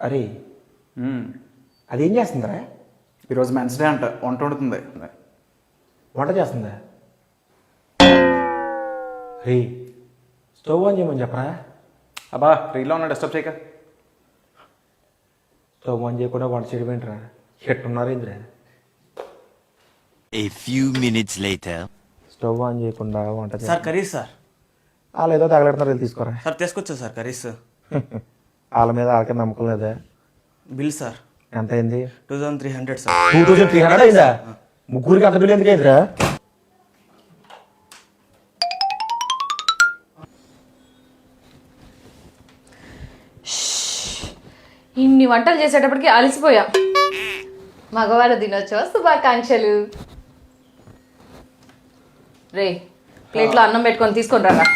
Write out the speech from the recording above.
అరే అదేం చేస్తుందిరా? ఈరోజు మెన్స్ డే అంట, వంట వండుతుంది. వంట చేస్తుందా? రే స్టవ్ ఆన్ చేయమని చెప్పరా? అబ్బా రీల్లో ఉన్న డిస్టర్బ్ చేయక. స్టవ్ ఆన్ చేయకుండా వంట చేయడం ఏంట్రా? ఎట్టున్నారు ఏంద్రా? A few minutes later. Stove on చేయకుండా వంట సార్ కర్రీస్ సార్. వాళ్ళు ఏదో తగలెడుతున్నారు, వెళ్ళి తీసుకోరా. సార్ తీసుకొచ్చా సార్ కర్రీస్. వాళ్ళ మీద వాళ్ళకి నమ్మకం లేదా? బిల్ సార్ ఎంత అయింది? 2300 సార్. 2300 అయిందా? ముగ్గురికి అంత బిల్ ఎందుకు అయిందిరా? ఇన్ని వంటలు చేసేటప్పటికి అలసిపోయా. మగవాళ్ళ దినోత్సవ శుభాకాంక్షలు. రే ప్లేట్లో అన్నం పెట్టుకొని తీసుకొని రా.